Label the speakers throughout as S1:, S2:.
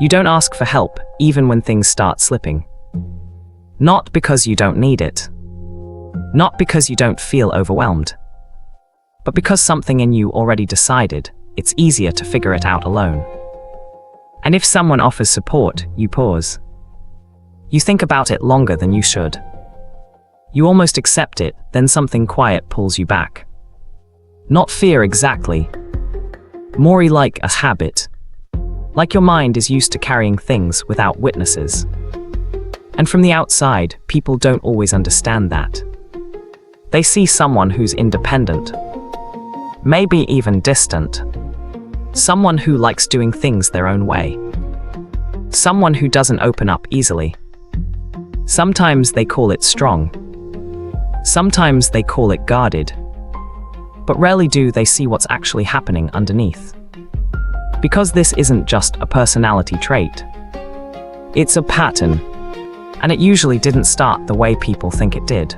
S1: You don't ask for help, even when things start slipping. Not because you don't need it. Not because you don't feel overwhelmed. But because something in you already decided it's easier to figure it out alone. And if someone offers support, you pause. You think about it longer than you should. You almost accept it, then something quiet pulls you back. Not fear exactly. More like a habit. Like your mind is used to carrying things without witnesses. And from the outside, people don't always understand that. They see someone who's independent. Maybe even distant. Someone who likes doing things their own way. Someone who doesn't open up easily. Sometimes they call it strong. Sometimes they call it guarded. But rarely do they see what's actually happening underneath. Because this isn't just a personality trait. It's a pattern. And it usually didn't start the way people think it did.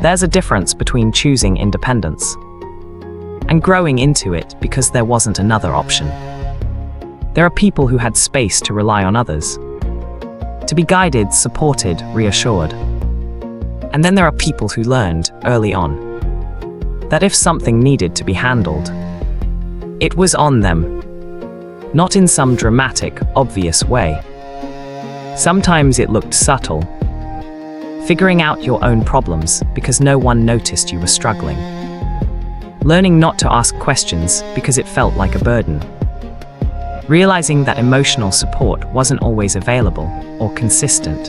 S1: There's a difference between choosing independence and growing into it because there wasn't another option. There are people who had space to rely on others, to be guided, supported, reassured. And then there are people who learned early on that if something needed to be handled, it was on them, not in some dramatic, obvious way. Sometimes it looked subtle, figuring out your own problems because no one noticed you were struggling. Learning not to ask questions because it felt like a burden. Realizing that emotional support wasn't always available or consistent.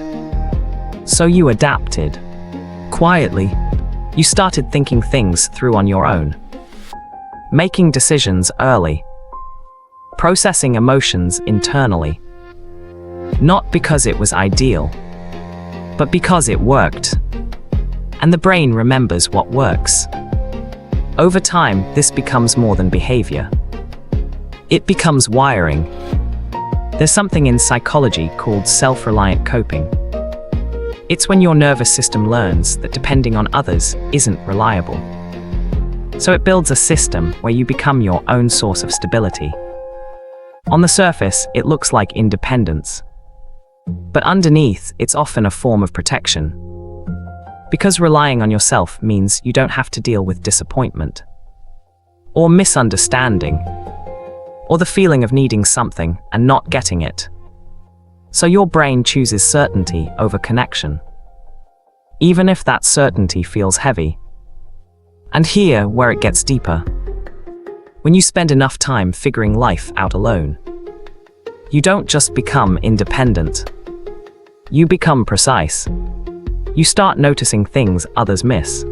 S1: So you adapted. Quietly, you started thinking things through on your own. Making decisions early. Processing emotions internally. Not because it was ideal, but because it worked. And the brain remembers what works. Over time, this becomes more than behavior. It becomes wiring. There's something in psychology called self-reliant coping. It's when your nervous system learns that depending on others isn't reliable. So it builds a system where you become your own source of stability. On the surface, it looks like independence. But underneath, it's often a form of protection. Because relying on yourself means you don't have to deal with disappointment, or misunderstanding, or the feeling of needing something and not getting it. So your brain chooses certainty over connection, even if that certainty feels heavy. And here, where it gets deeper. When you spend enough time figuring life out alone, you don't just become independent. You become precise. You start noticing things others miss.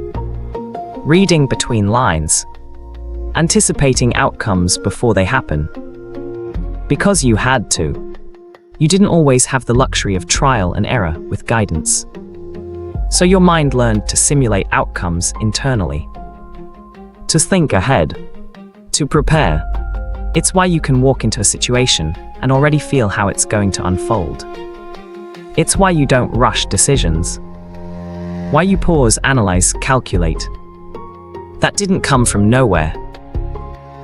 S1: Reading between lines. Anticipating outcomes before they happen. Because you had to. You didn't always have the luxury of trial and error with guidance. So your mind learned to simulate outcomes internally. To think ahead. To prepare. It's why you can walk into a situation and already feel how it's going to unfold. It's why you don't rush decisions. Why you pause, analyze, calculate. That didn't come from nowhere.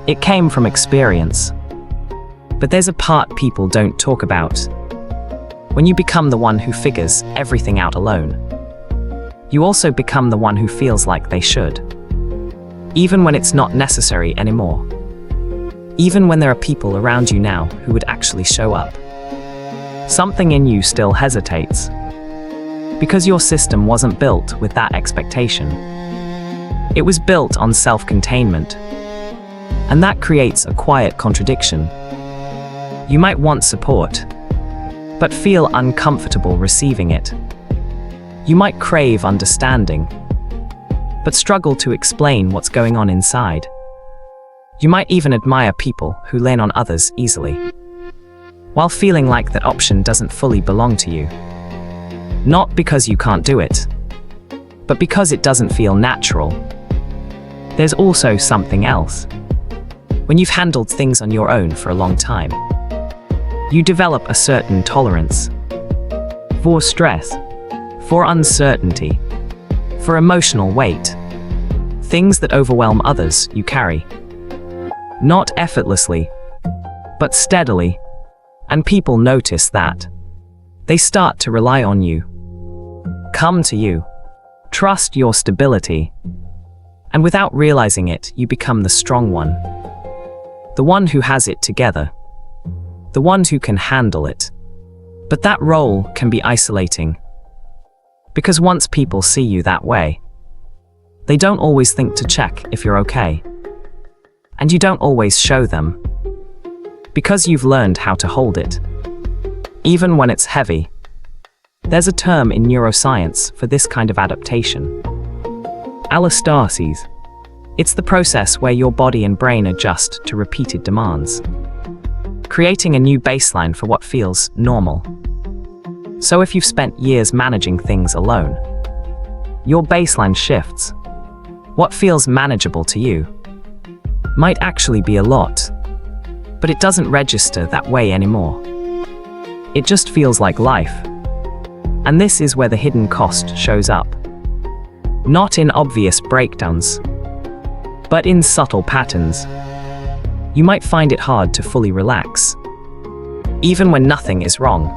S1: It came from experience. But there's a part people don't talk about. When you become the one who figures everything out alone, you also become the one who feels like they should. Even when it's not necessary anymore. Even when there are people around you now who would actually show up. Something in you still hesitates. Because your system wasn't built with that expectation. It was built on self-containment. And that creates a quiet contradiction. You might want support, but feel uncomfortable receiving it. You might crave understanding, but struggle to explain what's going on inside. You might even admire people who lean on others easily, while feeling like that option doesn't fully belong to you. Not because you can't do it, but because it doesn't feel natural. There's also something else. When you've handled things on your own for a long time, you develop a certain tolerance for stress, for uncertainty, for emotional weight. Things that overwhelm others you carry. Not effortlessly, but steadily. And people notice that. They start to rely on you, come to you, trust your stability. And without realizing it, you become the strong one. The one who has it together. The one who can handle it. But that role can be isolating. Because once people see you that way, they don't always think to check if you're okay. And you don't always show them. Because you've learned how to hold it. Even when it's heavy. There's a term in neuroscience for this kind of adaptation. Allostasis. It's the process where your body and brain adjust to repeated demands, creating a new baseline for what feels normal. So if you've spent years managing things alone, your baseline shifts. What feels manageable to you might actually be a lot, but it doesn't register that way anymore. It just feels like life. And this is where the hidden cost shows up. Not in obvious breakdowns, but in subtle patterns. You might find it hard to fully relax, even when nothing is wrong.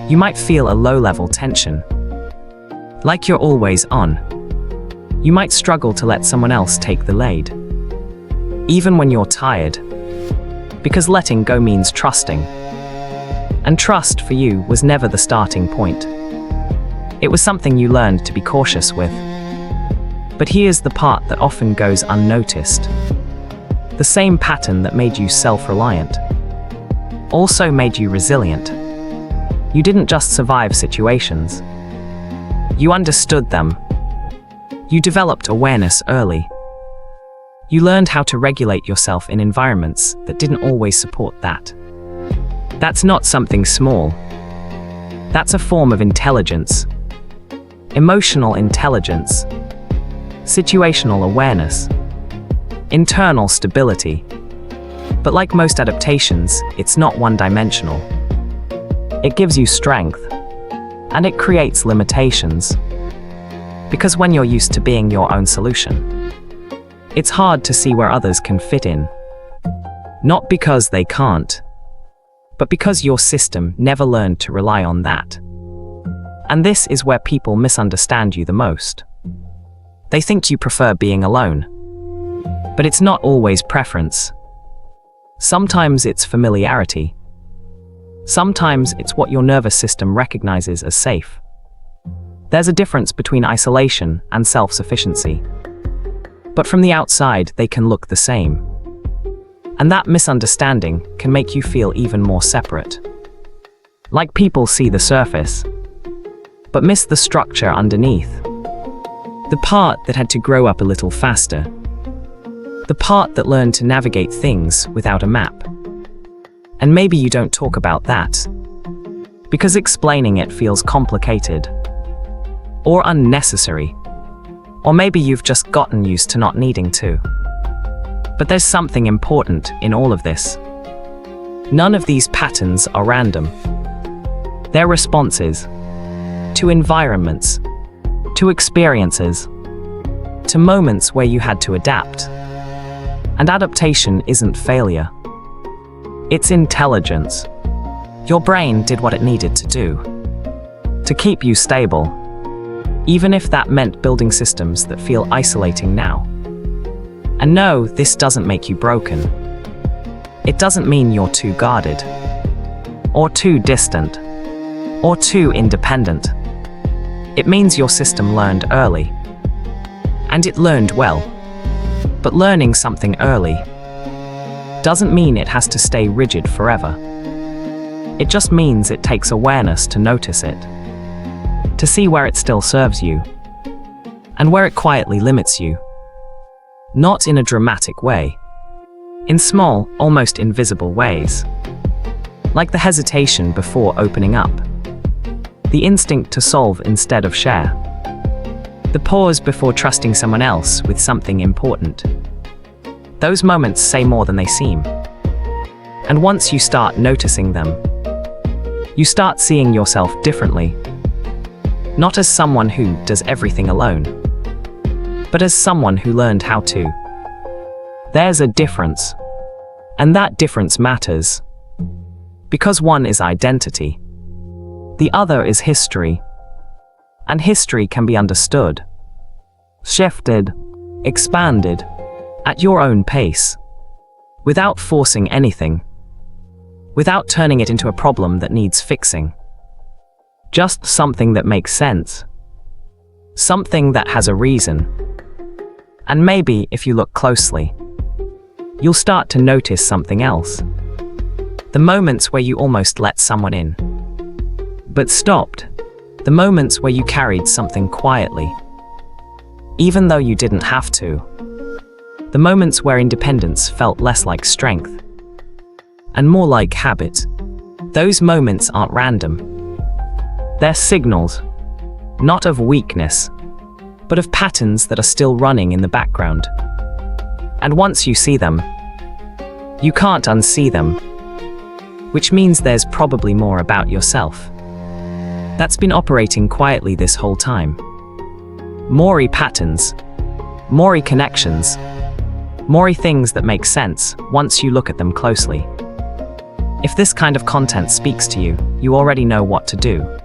S1: You might feel a low-level tension, like you're always on. You might struggle to let someone else take the lead, even when you're tired, because letting go means trusting. And trust for you was never the starting point. It was something you learned to be cautious with. But here's the part that often goes unnoticed. The same pattern that made you self-reliant also made you resilient. You didn't just survive situations. You understood them. You developed awareness early. You learned how to regulate yourself in environments that didn't always support that. That's not something small. That's a form of intelligence. Emotional intelligence. Situational awareness. Internal stability. But like most adaptations, it's not one-dimensional. It gives you strength. And it creates limitations. Because when you're used to being your own solution, it's hard to see where others can fit in. Not because they can't, but because your system never learned to rely on that. And this is where people misunderstand you the most. They think you prefer being alone. But it's not always preference. Sometimes it's familiarity. Sometimes it's what your nervous system recognizes as safe. There's a difference between isolation and self-sufficiency. But from the outside, they can look the same. And that misunderstanding can make you feel even more separate. Like people see the surface, but miss the structure underneath. The part that had to grow up a little faster. The part that learned to navigate things without a map. And maybe you don't talk about that, because explaining it feels complicated, or unnecessary, or maybe you've just gotten used to not needing to. But there's something important in all of this. None of these patterns are random. They're responses to environments, to experiences, to moments where you had to adapt. And adaptation isn't failure. It's intelligence. Your brain did what it needed to do, to keep you stable, even if that meant building systems that feel isolating now. And no, this doesn't make you broken. It doesn't mean you're too guarded, or too distant, or too independent. It means your system learned early. And it learned well. But learning something early doesn't mean it has to stay rigid forever. It just means it takes awareness to notice it, to see where it still serves you, and where it quietly limits you. Not in a dramatic way, in small, almost invisible ways. Like the hesitation before opening up, the instinct to solve instead of share, the pause before trusting someone else with something important. Those moments say more than they seem. And once you start noticing them, you start seeing yourself differently. Not as someone who does everything alone, but as someone who learned how to. There's a difference. And that difference matters. Because one is identity, the other is history. And history can be understood, shifted, expanded, at your own pace, without forcing anything, without turning it into a problem that needs fixing. Just something that makes sense, something that has a reason. And maybe, if you look closely, you'll start to notice something else. The moments where you almost let someone in, but stopped. The moments where you carried something quietly, even though you didn't have to. The moments where independence felt less like strength and more like habit. Those moments aren't random. They're signals, not of weakness, but of patterns that are still running in the background. And once you see them, you can't unsee them, which means there's probably more about yourself that's been operating quietly this whole time. More patterns, more connections, more things that make sense once you look at them closely. If this kind of content speaks to you, you already know what to do.